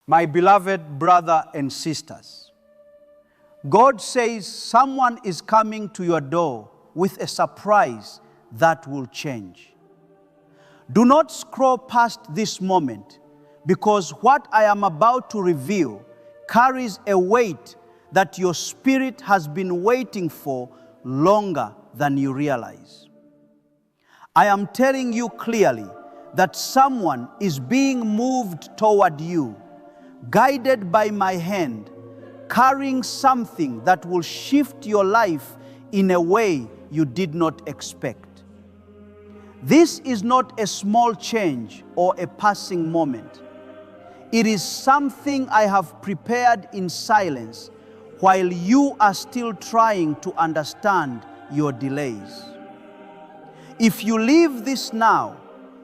My beloved brother and sisters, God says someone is coming to your door with a surprise that will change. Do not scroll past this moment, because what I am about to reveal carries a weight that your spirit has been waiting for longer than you realize. I am telling you clearly that someone is being moved toward you, guided by my hand, carrying something that will shift your life in a way you did not expect. This is not a small change or a passing moment. It is something I have prepared in silence while you are still trying to understand your delays. If you leave this now,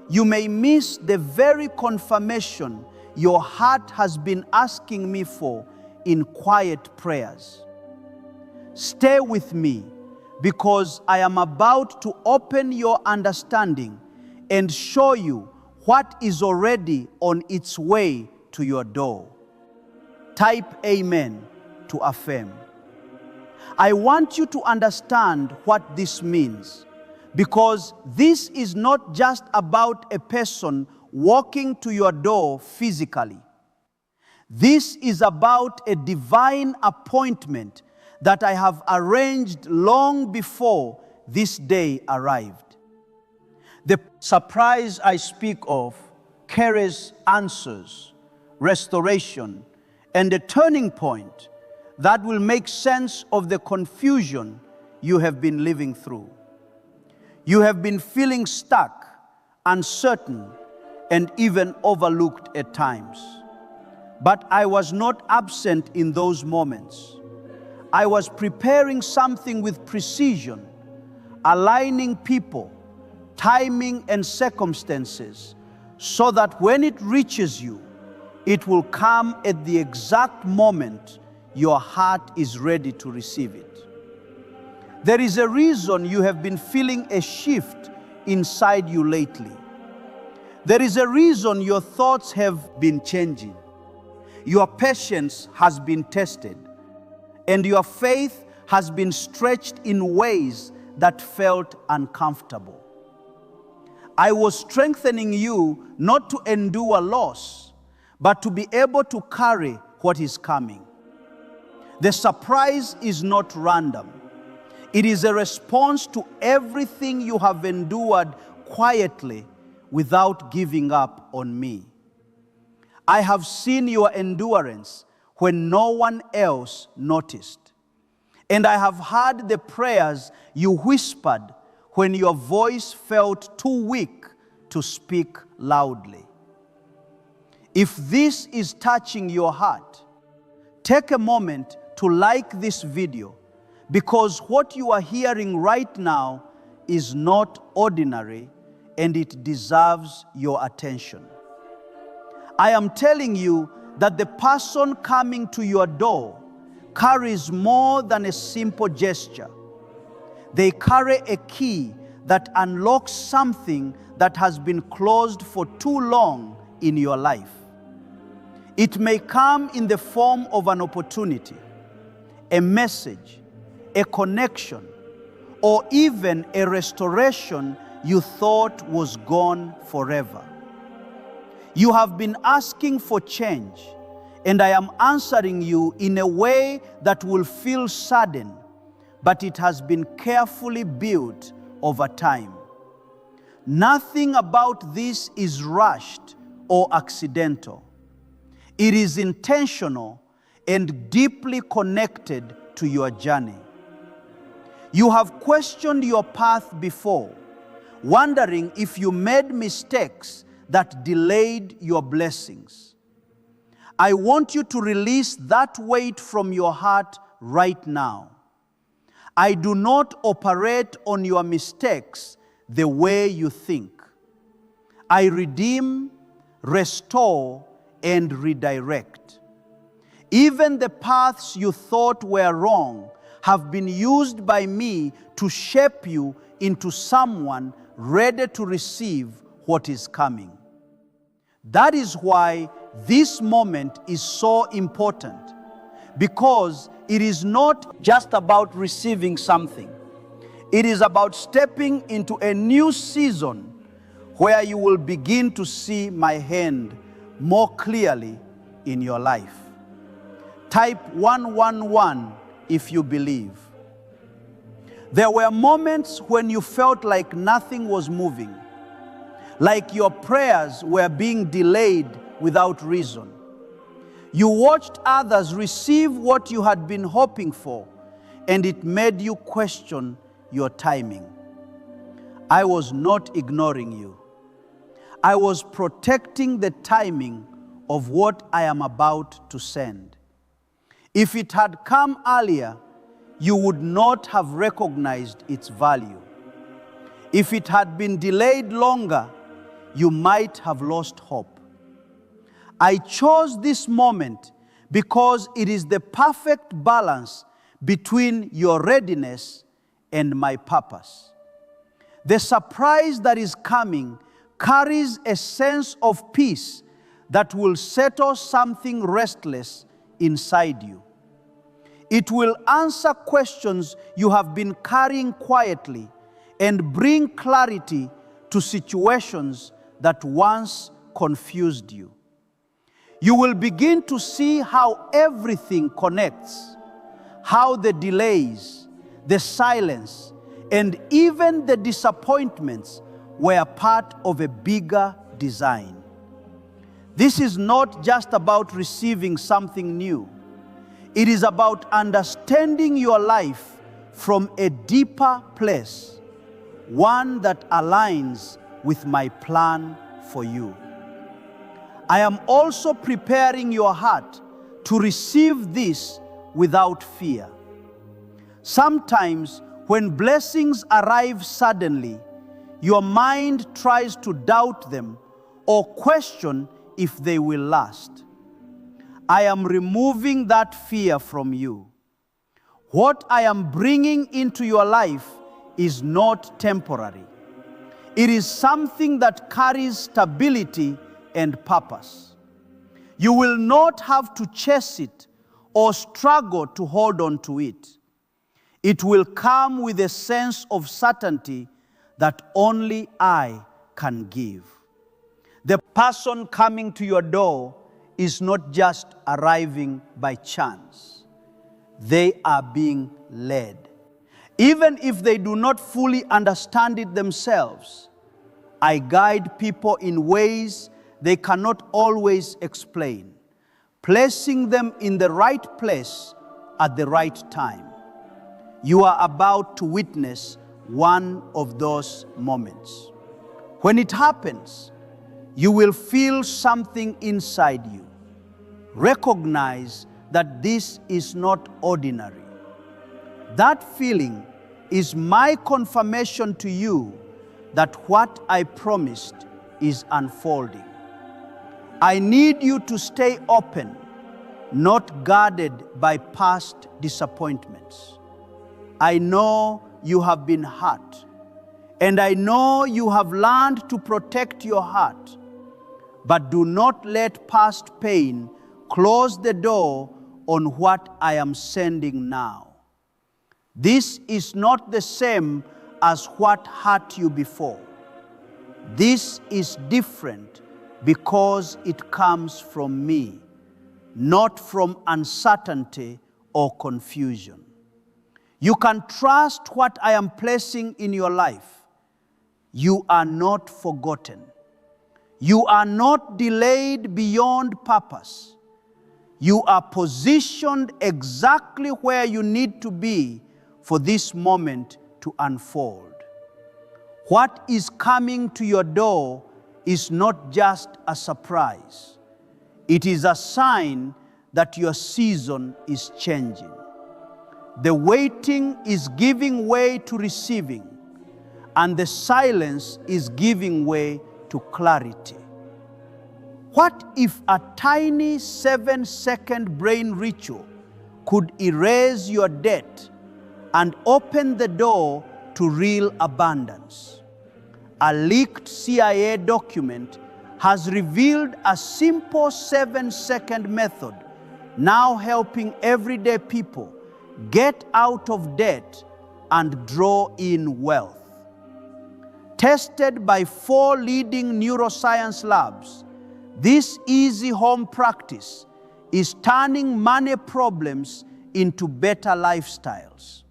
you may miss the very confirmation your heart has been asking me for in quiet prayers. Stay with me, because I am about to open your understanding and show you what is already on its way to your door. Type Amen to affirm. I want you to understand what this means, because this is not just about a person walking to your door physically. This is about a divine appointment that I have arranged long before this day arrived. The surprise I speak of carries answers, restoration, and a turning point that will make sense of the confusion you have been living through. You have been feeling stuck, uncertain, and even overlooked at times. But I was not absent in those moments. I was preparing something with precision, aligning people, timing, and circumstances, so that when it reaches you, it will come at the exact moment your heart is ready to receive it. There is a reason you have been feeling a shift inside you lately. There is a reason your thoughts have been changing. Your patience has been tested, and your faith has been stretched in ways that felt uncomfortable. I was strengthening you not to endure loss, but to be able to carry what is coming. The surprise is not random. It is a response to everything you have endured quietly without giving up on me. I have seen your endurance when no one else noticed. And I have heard the prayers you whispered when your voice felt too weak to speak loudly. If this is touching your heart, take a moment to like this video, because what you are hearing right now is not ordinary, and it deserves your attention. I am telling you that the person coming to your door carries more than a simple gesture. They carry a key that unlocks something that has been closed for too long in your life. It may come in the form of an opportunity, a message, a connection, or even a restoration you thought was gone forever. You have been asking for change, and I am answering you in a way that will feel sudden, but it has been carefully built over time. Nothing about this is rushed or accidental. It is intentional and deeply connected to your journey. You have questioned your path before, wondering if you made mistakes that delayed your blessings. I want you to release that weight from your heart right now. I do not operate on your mistakes the way you think. I redeem, restore, and redirect. Even the paths you thought were wrong have been used by me to shape you into someone ready to receive what is coming. That is why This moment is so important because it is not just about receiving something. It is about stepping into a new season where you will begin to see my hand more clearly in your life. Type 111 if you believe. There were moments when you felt like nothing was moving, like your prayers were being delayed without reason. You watched others receive what you had been hoping for, and it made you question your timing. I was not ignoring you. I was protecting the timing of what I am about to send. If it had come earlier, you would not have recognized its value. If it had been delayed longer, you might have lost hope. I chose this moment because it is the perfect balance between your readiness and my purpose. The surprise that is coming carries a sense of peace that will settle something restless inside you. It will answer questions you have been carrying quietly and bring clarity to situations that once confused you. You will begin to see how everything connects, how the delays, the silence, and even the disappointments were part of a bigger design. This is not just about receiving something new. It is about understanding your life from a deeper place, one that aligns with my plan for you. I am also preparing your heart to receive this without fear. Sometimes when blessings arrive suddenly, your mind tries to doubt them or question if they will last. I am removing that fear from you. What I am bringing into your life is not temporary. It is something that carries stability and purpose. You will not have to chase it or struggle to hold on to it. It will come with a sense of certainty that only I can give. The person coming to your door is not just arriving by chance. They are being led. Even if they do not fully understand it themselves, I guide people in ways they cannot always explain, placing them in the right place at the right time. You are about to witness one of those moments. When it happens, you will feel something inside you. Recognize that this is not ordinary. That feeling is my confirmation to you that what I promised is unfolding. I need you to stay open, not guarded by past disappointments. I know you have been hurt, and I know you have learned to protect your heart. But do not let past pain close the door on what I am sending now. This is not the same as what hurt you before. This is different because it comes from me, not from uncertainty or confusion. You can trust what I am placing in your life. You are not forgotten. You are not delayed beyond purpose. You are positioned exactly where you need to be for this moment to unfold. What is coming to your door is not just a surprise. It is a sign that your season is changing. The waiting is giving way to receiving, and the silence is giving way to clarity. What if a tiny 7-second brain ritual could erase your debt and open the door to real abundance? A leaked CIA document has revealed a simple 7-second method, now helping everyday people get out of debt and draw in wealth. Tested by 4 leading neuroscience labs, this easy home practice is turning money problems into better lifestyles.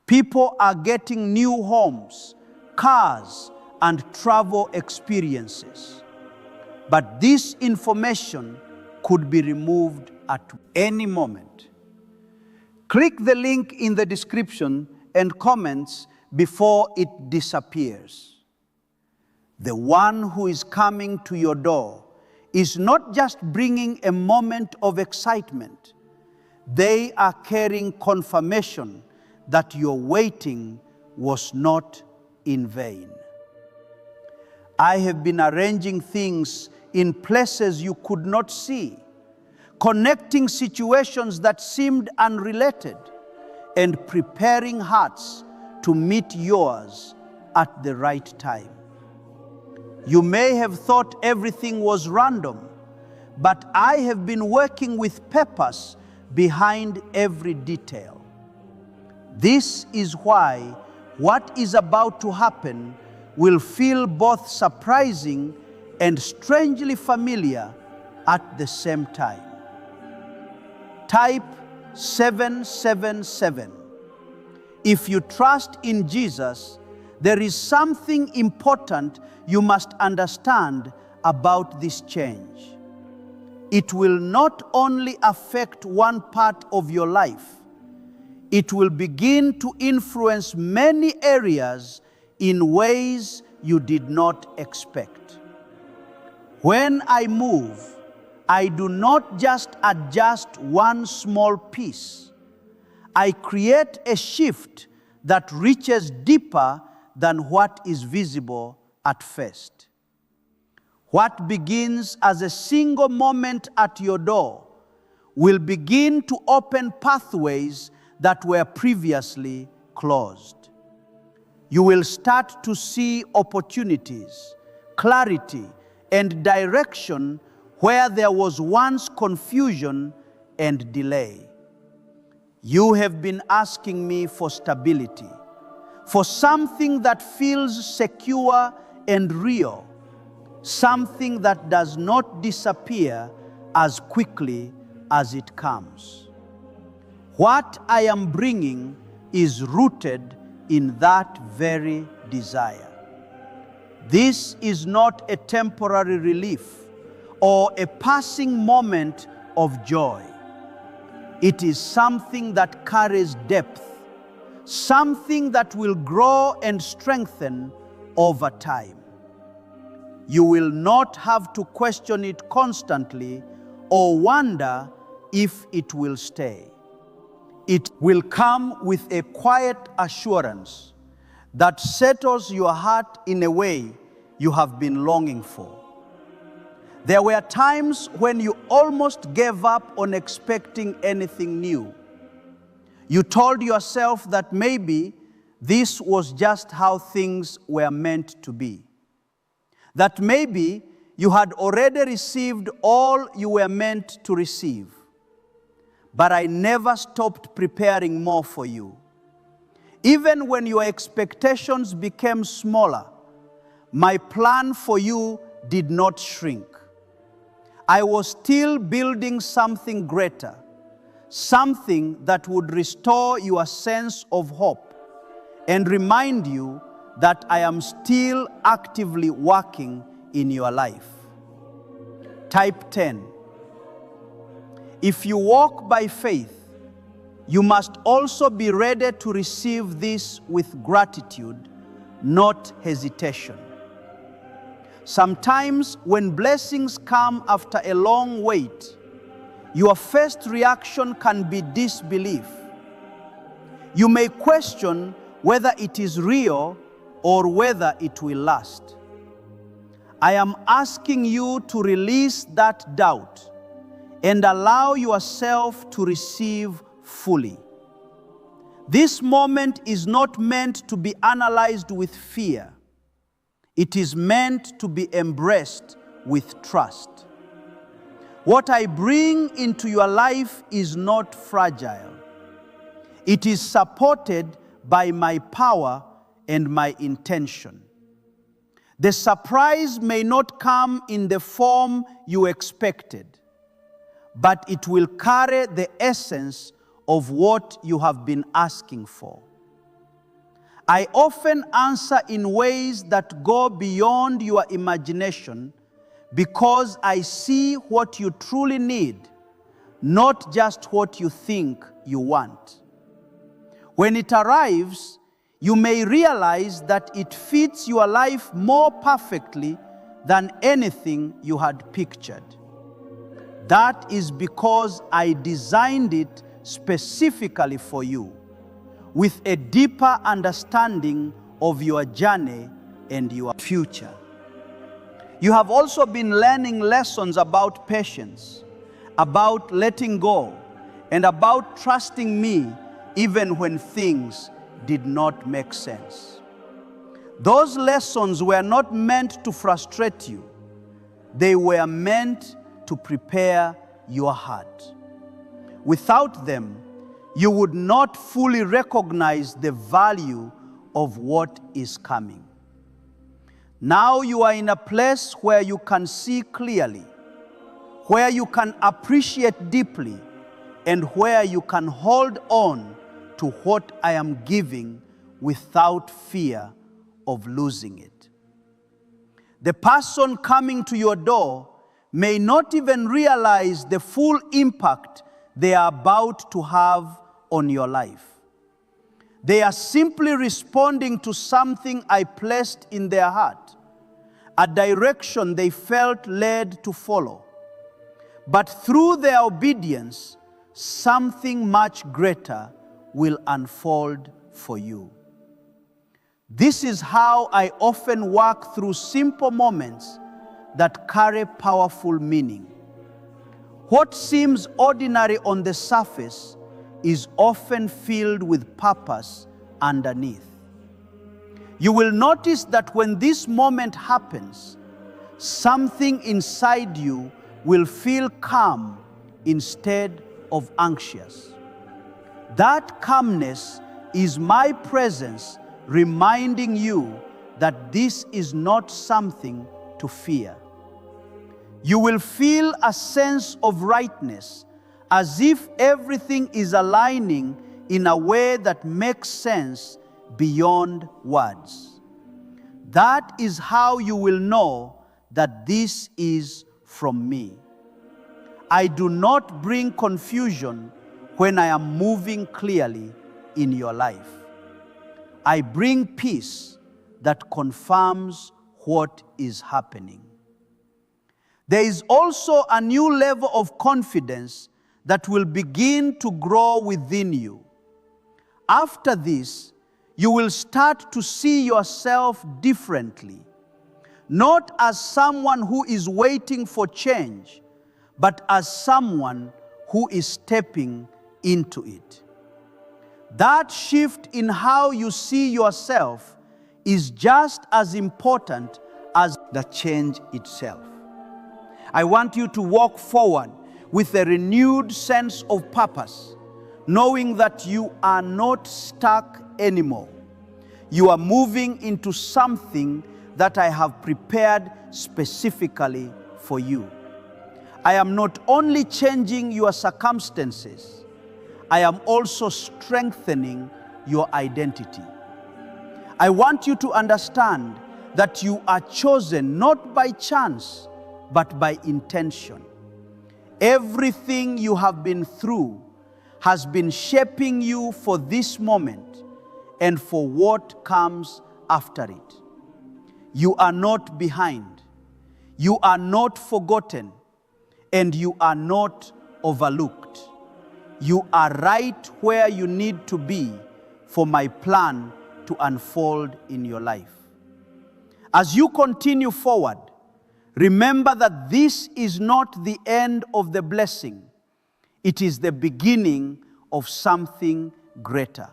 People are getting new homes, cars, and travel experiences. But this information could be removed at any moment. Click the link in the description and comments before it disappears. The one who is coming to your door is not just bringing a moment of excitement. They are carrying confirmation that your waiting was not in vain. I have been arranging things in places you could not see, connecting situations that seemed unrelated, and preparing hearts to meet yours at the right time. You may have thought everything was random, but I have been working with purpose behind every detail. This is why what is about to happen will feel both surprising and strangely familiar at the same time. Type 777. If you trust in Jesus, there is something important you must understand about this change. It will not only affect one part of your life, it will begin to influence many areas in ways you did not expect. When I move, I do not just adjust one small piece. I create a shift that reaches deeper than what is visible at first. What begins as a single moment at your door will begin to open pathways that were previously closed. You will start to see opportunities, clarity, and direction where there was once confusion and delay. You have been asking me for stability, for something that feels secure and real, something that does not disappear as quickly as it comes. What I am bringing is rooted in that very desire. This is not a temporary relief or a passing moment of joy. It is something that carries depth, something that will grow and strengthen over time. You will not have to question it constantly or wonder if it will stay. It will come with a quiet assurance that settles your heart in a way you have been longing for. There were times when you almost gave up on expecting anything new. You told yourself that maybe this was just how things were meant to be. That maybe you had already received all you were meant to receive. But I never stopped preparing more for you. Even when your expectations became smaller, my plan for you did not shrink. I was still building something greater, something that would restore your sense of hope and remind you that I am still actively working in your life. Type 10. If you walk by faith, you must also be ready to receive this with gratitude, not hesitation. Sometimes when blessings come after a long wait, your first reaction can be disbelief. You may question whether it is real or whether it will last. I am asking you to release that doubt and allow yourself to receive fully. This moment is not meant to be analyzed with fear. It is meant to be embraced with trust. What I bring into your life is not fragile. It is supported by my power and my intention. The surprise may not come in the form you expected, but it will carry the essence of what you have been asking for. I often answer in ways that go beyond your imagination because I see what you truly need, not just what you think you want. When it arrives, you may realize that it fits your life more perfectly than anything you had pictured. That is because I designed it specifically for you, with a deeper understanding of your journey and your future. You have also been learning lessons about patience, about letting go, and about trusting me even when things did not make sense. Those lessons were not meant to frustrate you. They were meant to prepare your heart. Without them, you would not fully recognize the value of what is coming. Now you are in a place where you can see clearly, where you can appreciate deeply, and where you can hold on to what I am giving without fear of losing it. The person coming to your door may not even realize the full impact they are about to have on your life. They are simply responding to something I placed in their heart, a direction they felt led to follow. But through their obedience, something much greater will unfold for you. This is how I often walk through simple moments that carry powerful meaning. What seems ordinary on the surface is often filled with purpose underneath. You will notice that when this moment happens, something inside you will feel calm instead of anxious. That calmness is my presence reminding you that this is not something to fear. You will feel a sense of rightness, as if everything is aligning in a way that makes sense beyond words. That is how you will know that this is from me. I do not bring confusion when I am moving clearly in your life. I bring peace that confirms what is happening. There is also a new level of confidence that will begin to grow within you. After this, you will start to see yourself differently, not as someone who is waiting for change, but as someone who is stepping into it. That shift in how you see yourself is just as important as the change itself. I want you to walk forward with a renewed sense of purpose, knowing that you are not stuck anymore. You are moving into something that I have prepared specifically for you. I am not only changing your circumstances, I am also strengthening your identity. I want you to understand that you are chosen not by chance, but by intention. Everything you have been through has been shaping you for this moment and for what comes after it. You are not behind. You are not forgotten. And you are not overlooked. You are right where you need to be for my plan to unfold in your life. As you continue forward, remember that this is not the end of the blessing. It is the beginning of something greater.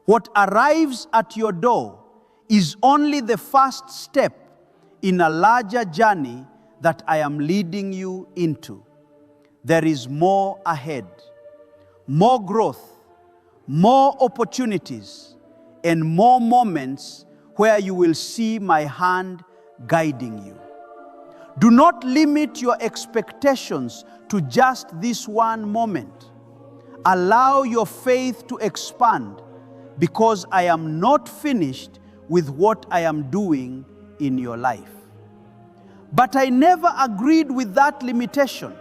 What arrives at your door is only the first step in a larger journey that I am leading you into. There is more ahead, more growth, more opportunities, and more moments where you will see my hand guiding you. Do not limit your expectations to just this one moment. Allow your faith to expand, because I am not finished with what I am doing in your life. But I never agreed with that limitation,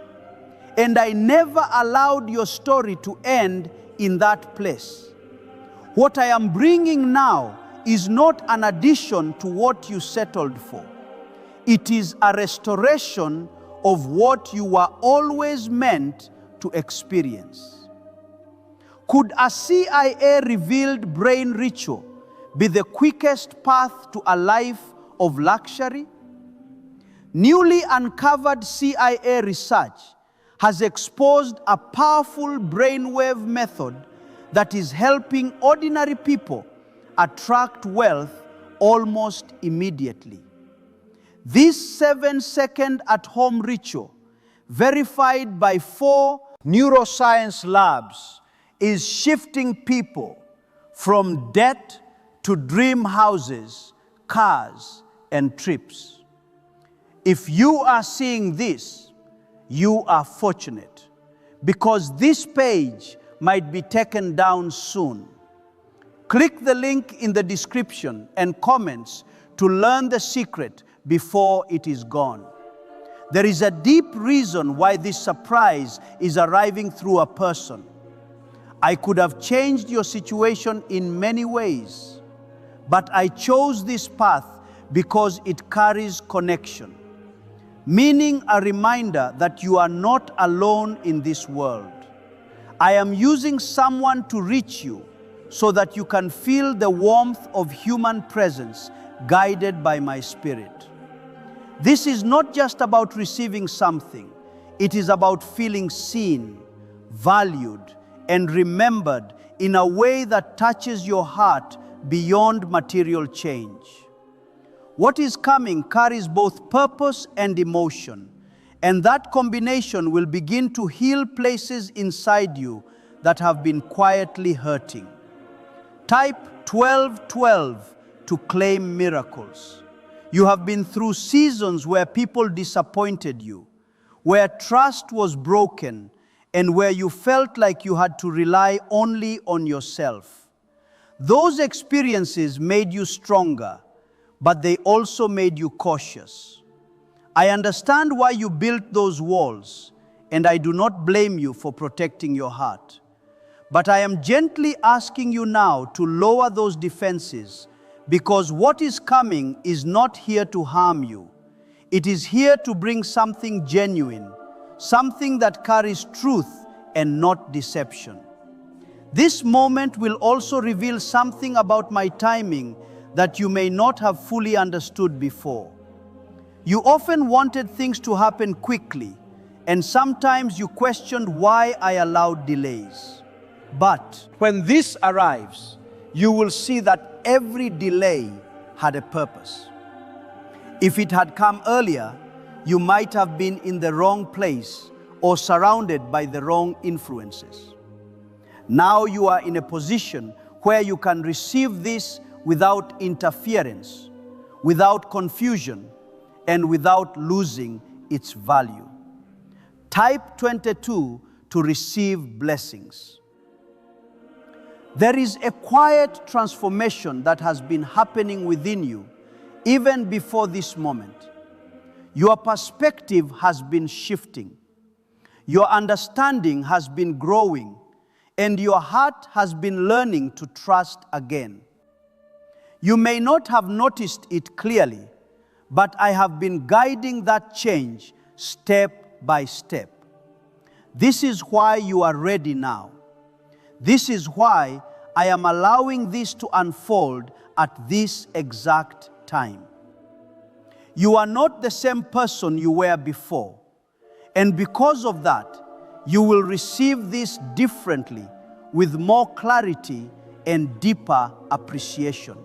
and I never allowed your story to end in that place. What I am bringing now is not an addition to what you settled for. It is a restoration of what you were always meant to experience. Could a CIA-revealed brain ritual be the quickest path to a life of luxury? Newly uncovered CIA research has exposed a powerful brainwave method that is helping ordinary people attract wealth almost immediately. This 7-second at-home ritual, verified by 4 neuroscience labs, is shifting people from debt to dream houses, cars, and trips. If you are seeing this, you are fortunate, because this page might be taken down soon. Click the link in the description and comments to learn the secret before it is gone. There is a deep reason why this surprise is arriving through a person. I could have changed your situation in many ways, but I chose this path because it carries connection, meaning a reminder that you are not alone in this world. I am using someone to reach you so that you can feel the warmth of human presence guided by my Spirit. This is not just about receiving something. It is about feeling seen, valued, and remembered in a way that touches your heart beyond material change. What is coming carries both purpose and emotion, and that combination will begin to heal places inside you that have been quietly hurting. Type 1212 to claim miracles. You have been through seasons where people disappointed you, where trust was broken, and where you felt like you had to rely only on yourself. Those experiences made you stronger, but they also made you cautious. I understand why you built those walls, and I do not blame you for protecting your heart. But I am gently asking you now to lower those defenses, because what is coming is not here to harm you. It is here to bring something genuine, something that carries truth and not deception. This moment will also reveal something about my timing that you may not have fully understood before. You often wanted things to happen quickly, and sometimes you questioned why I allowed delays. But when this arrives, you will see that every delay had a purpose. If it had come earlier, you might have been in the wrong place or surrounded by the wrong influences. Now you are in a position where you can receive this without interference, without confusion, and without losing its value. Type 22 to receive blessings. There is a quiet transformation that has been happening within you even before this moment. Your perspective has been shifting. Your understanding has been growing, and your heart has been learning to trust again. You may not have noticed it clearly, but I have been guiding that change step by step. This is why you are ready now. This is why I am allowing this to unfold at this exact time. You are not the same person you were before, and because of that, you will receive this differently, with more clarity and deeper appreciation.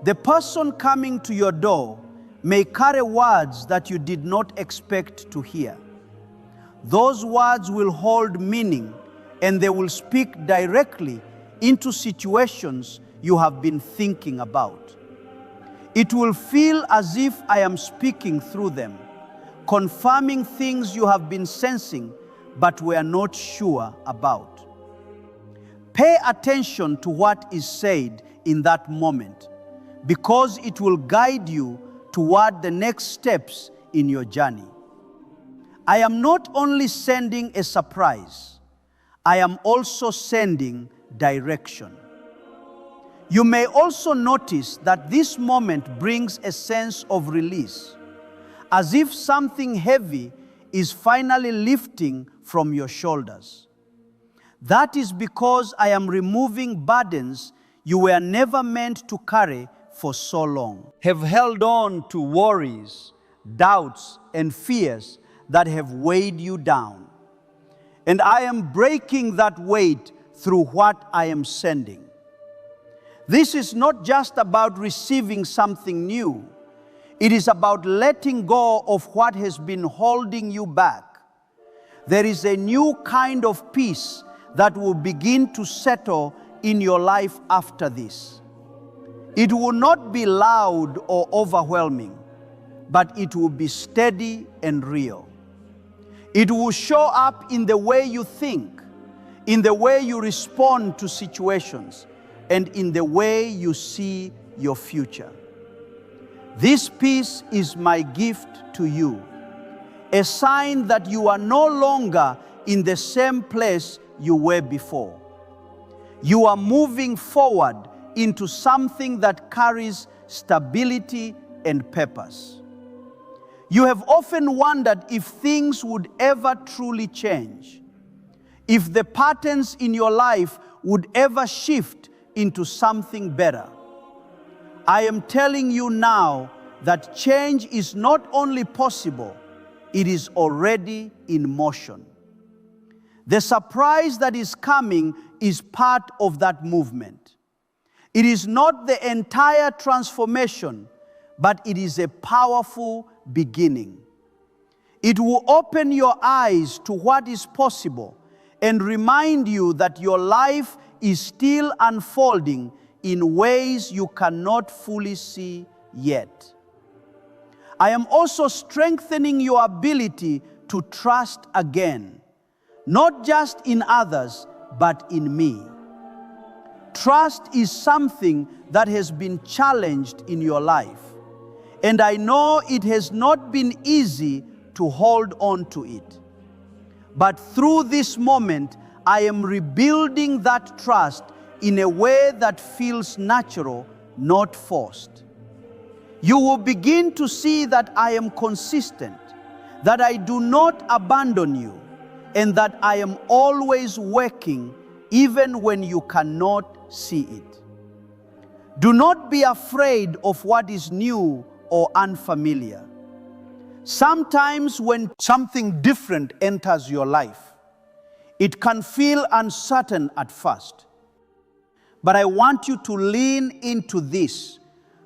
The person coming to your door may carry words that you did not expect to hear. Those words will hold meaning, and they will speak directly into situations you have been thinking about. It will feel as if I am speaking through them, confirming things you have been sensing but were not sure about. Pay attention to what is said in that moment, because it will guide you toward the next steps in your journey. I am not only sending a surprise, I am also sending direction. You may also notice that this moment brings a sense of release, as if something heavy is finally lifting from your shoulders. That is because I am removing burdens you were never meant to carry for so long. Have held on to worries, doubts, and fears that have weighed you down. And I am breaking that weight through what I am sending. This is not just about receiving something new. It is about letting go of what has been holding you back. There is a new kind of peace that will begin to settle in your life after this. It will not be loud or overwhelming, but it will be steady and real. It will show up in the way you think, in the way you respond to situations, and in the way you see your future. This peace is my gift to you, a sign that you are no longer in the same place you were before. You are moving forward into something that carries stability and purpose. You have often wondered if things would ever truly change, if the patterns in your life would ever shift into something better. I am telling you now that change is not only possible, it is already in motion. The surprise that is coming is part of that movement. It is not the entire transformation, but it is a powerful beginning. It will open your eyes to what is possible and remind you that your life is still unfolding in ways you cannot fully see yet. I am also strengthening your ability to trust again, not just in others, but in me. Trust is something that has been challenged in your life, and I know it has not been easy to hold on to it. But through this moment, I am rebuilding that trust in a way that feels natural, not forced. You will begin to see that I am consistent, that I do not abandon you, and that I am always working even when you cannot see it. Do not be afraid of what is new or unfamiliar. Sometimes when something different enters your life, it can feel uncertain at first. But I want you to lean into this,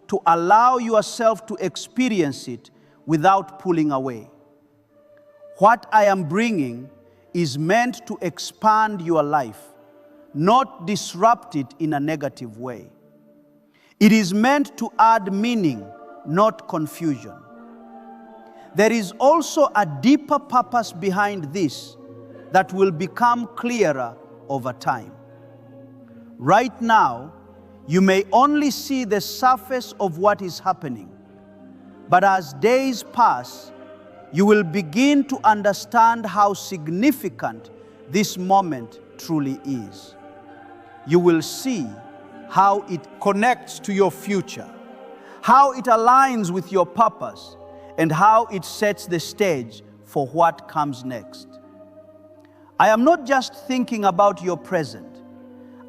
to allow yourself to experience it without pulling away. What I am bringing is meant to expand your life, not disrupt it in a negative way. It is meant to add meaning, not confusion. There is also a deeper purpose behind this that will become clearer over time. Right now, you may only see the surface of what is happening, but as days pass, you will begin to understand how significant this moment truly is. You will see how it connects to your future, how it aligns with your purpose, and how it sets the stage for what comes next. I am not just thinking about your present,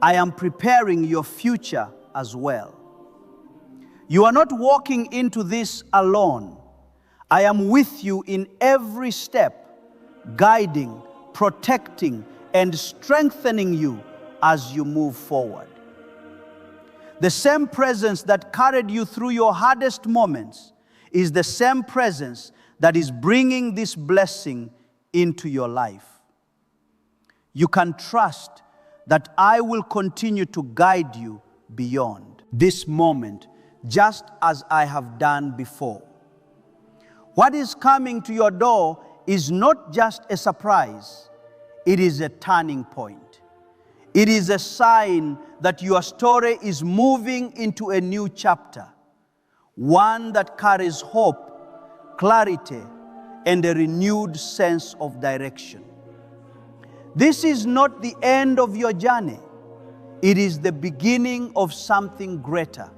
I am preparing your future as well. You are not walking into this alone. I am with you in every step, guiding, protecting, and strengthening you as you move forward. The same presence that carried you through your hardest moments is the same presence that is bringing this blessing into your life. You can trust that I will continue to guide you beyond this moment, just as I have done before. What is coming to your door is not just a surprise, it is a turning point. It is a sign that your story is moving into a new chapter, one that carries hope, clarity, and a renewed sense of direction. This is not the end of your journey. It is the beginning of something greater,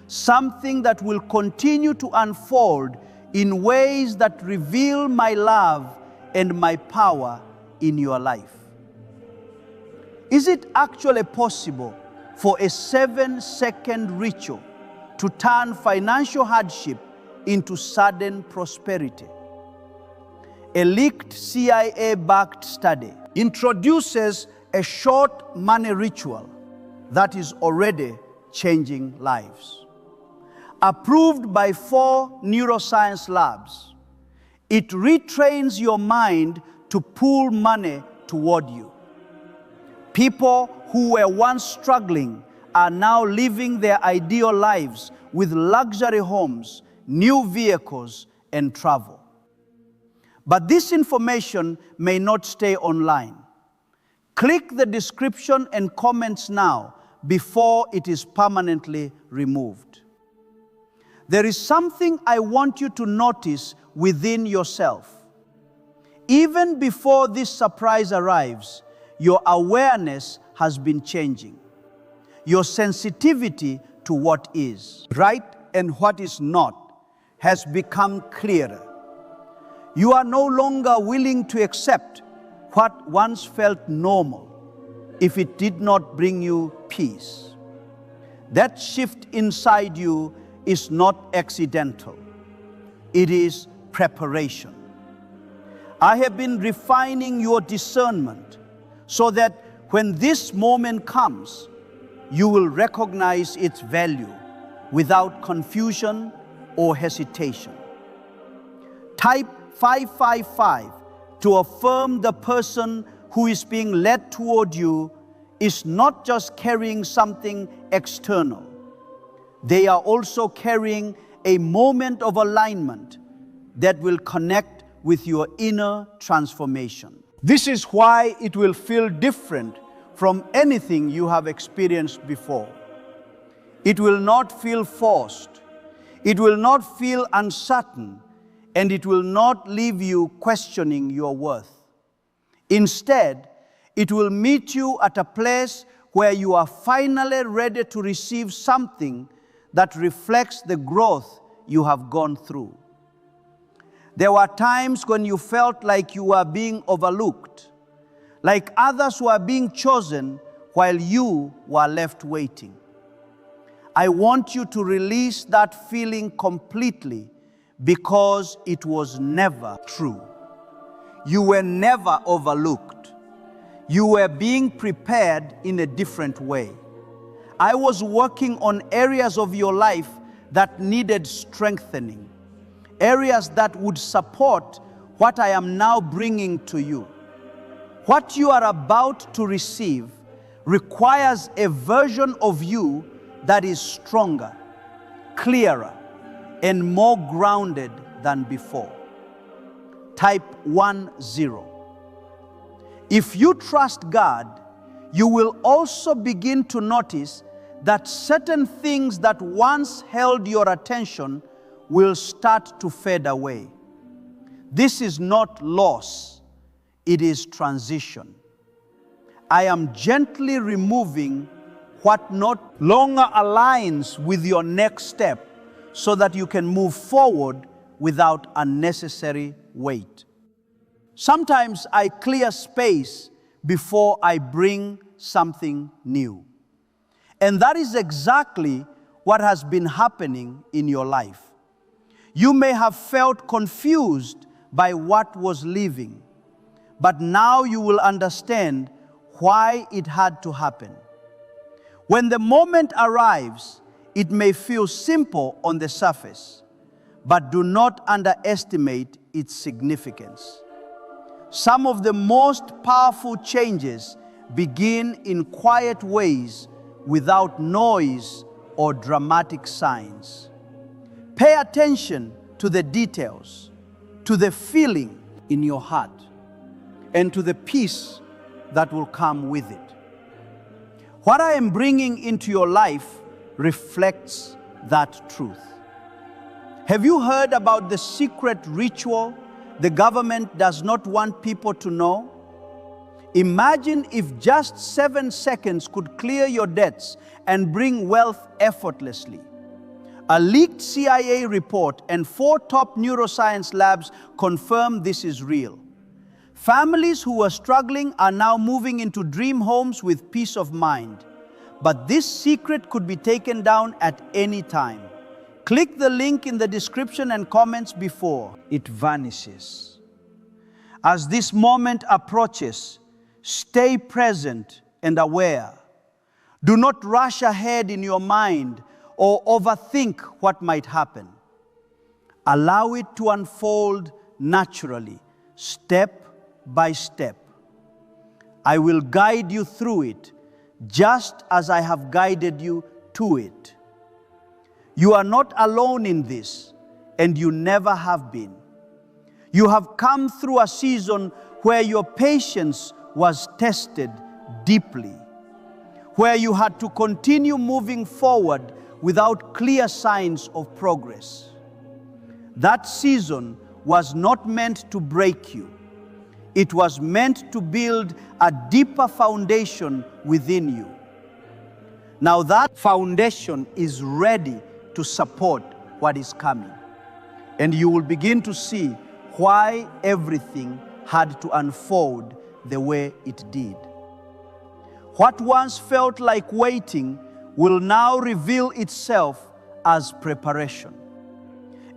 something that will continue to unfold in ways that reveal my love and my power in your life. Is it actually possible for a 7-second ritual to turn financial hardship into sudden prosperity? A leaked CIA-backed study introduces a short money ritual that is already changing lives. Approved by 4 neuroscience labs, it retrains your mind to pull money toward you. People who were once struggling are now living their ideal lives with luxury homes, new vehicles, and travel. But this information may not stay online. Click the description and comments now before it is permanently removed. There is something I want you to notice within yourself. Even before this surprise arrives, your awareness has been changing. Your sensitivity to what is right and what is not has become clearer. You are no longer willing to accept what once felt normal if it did not bring you peace. That shift inside you is not accidental. It is preparation. I have been refining your discernment so that when this moment comes, you will recognize its value without confusion or hesitation. Type 555 to affirm the person who is being led toward you is not just carrying something external. They are also carrying a moment of alignment that will connect with your inner transformation. This is why it will feel different from anything you have experienced before. It will not feel forced. It will not feel uncertain, and it will not leave you questioning your worth. Instead, it will meet you at a place where you are finally ready to receive something that reflects the growth you have gone through. There were times when you felt like you were being overlooked, like others were being chosen while you were left waiting. I want you to release that feeling completely because it was never true. You were never overlooked. You were being prepared in a different way. I was working on areas of your life that needed strengthening, areas that would support what I am now bringing to you. What you are about to receive requires a version of you that is stronger, clearer, and more grounded than before. Type 10. If you trust God, you will also begin to notice that certain things that once held your attention will start to fade away. This is not loss, it is transition. I am gently removing what no longer aligns with your next step so that you can move forward without unnecessary weight. Sometimes I clear space before I bring something new. And that is exactly what has been happening in your life. You may have felt confused by what was leaving, but now you will understand why it had to happen. When the moment arrives, it may feel simple on the surface, but do not underestimate its significance. Some of the most powerful changes begin in quiet ways without noise or dramatic signs. Pay attention to the details, to the feeling in your heart, and to the peace that will come with it. What I am bringing into your life reflects that truth. Have you heard about the secret ritual the government does not want people to know? Imagine if just 7 seconds could clear your debts and bring wealth effortlessly. A leaked CIA report and 4 top neuroscience labs confirm this is real. Families who were struggling are now moving into dream homes with peace of mind. But this secret could be taken down at any time. Click the link in the description and comments before it vanishes. As this moment approaches, stay present and aware. Do not rush ahead in your mind or overthink what might happen. Allow it to unfold naturally, step by step. I will guide you through it, just as I have guided you to it. You are not alone in this, and you never have been. You have come through a season where your patience was tested deeply, where you had to continue moving forward without clear signs of progress. That season was not meant to break you. It was meant to build a deeper foundation within you. Now that foundation is ready to support what is coming. And you will begin to see why everything had to unfold the way it did. What once felt like waiting will now reveal itself as preparation.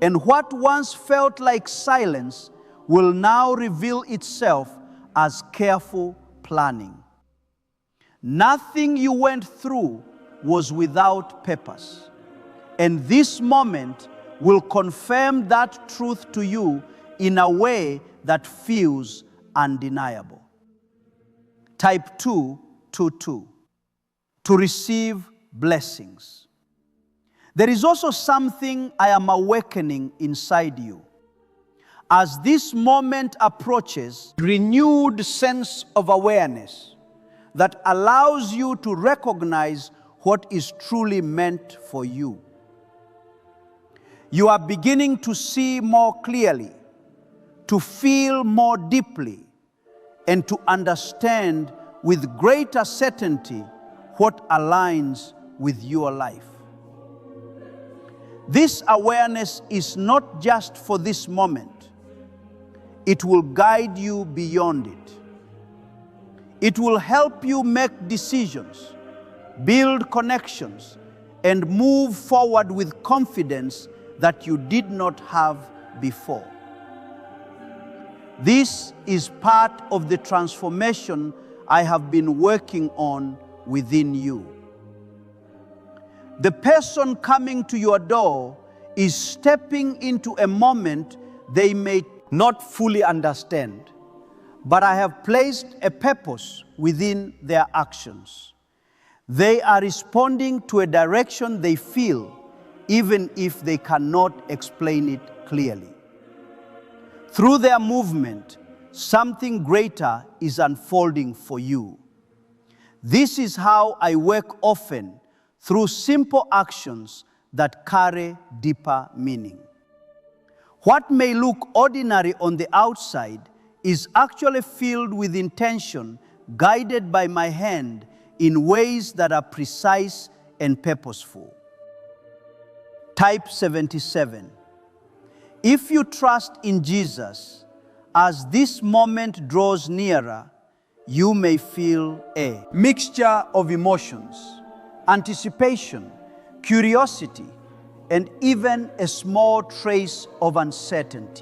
And what once felt like silence will now reveal itself as careful planning. Nothing you went through was without purpose. And this moment will confirm that truth to you in a way that feels undeniable. Type 222, to receive blessings. There is also something I am awakening inside you. As this moment approaches, renewed sense of awareness that allows you to recognize what is truly meant for you. You are beginning to see more clearly, to feel more deeply, and to understand with greater certainty what aligns with your life. This awareness is not just for this moment. It will guide you beyond it. It will help you make decisions, build connections, and move forward with confidence that you did not have before. This is part of the transformation I have been working on within you. The person coming to your door is stepping into a moment they may not fully understand, but I have placed a purpose within their actions. They are responding to a direction they feel, even if they cannot explain it clearly. Through their movement, something greater is unfolding for you. This is how I work often, through simple actions that carry deeper meaning. What may look ordinary on the outside is actually filled with intention, guided by my hand in ways that are precise and purposeful. Type 77. If you trust in Jesus, as this moment draws nearer, you may feel a mixture of emotions, anticipation, curiosity, and even a small trace of uncertainty.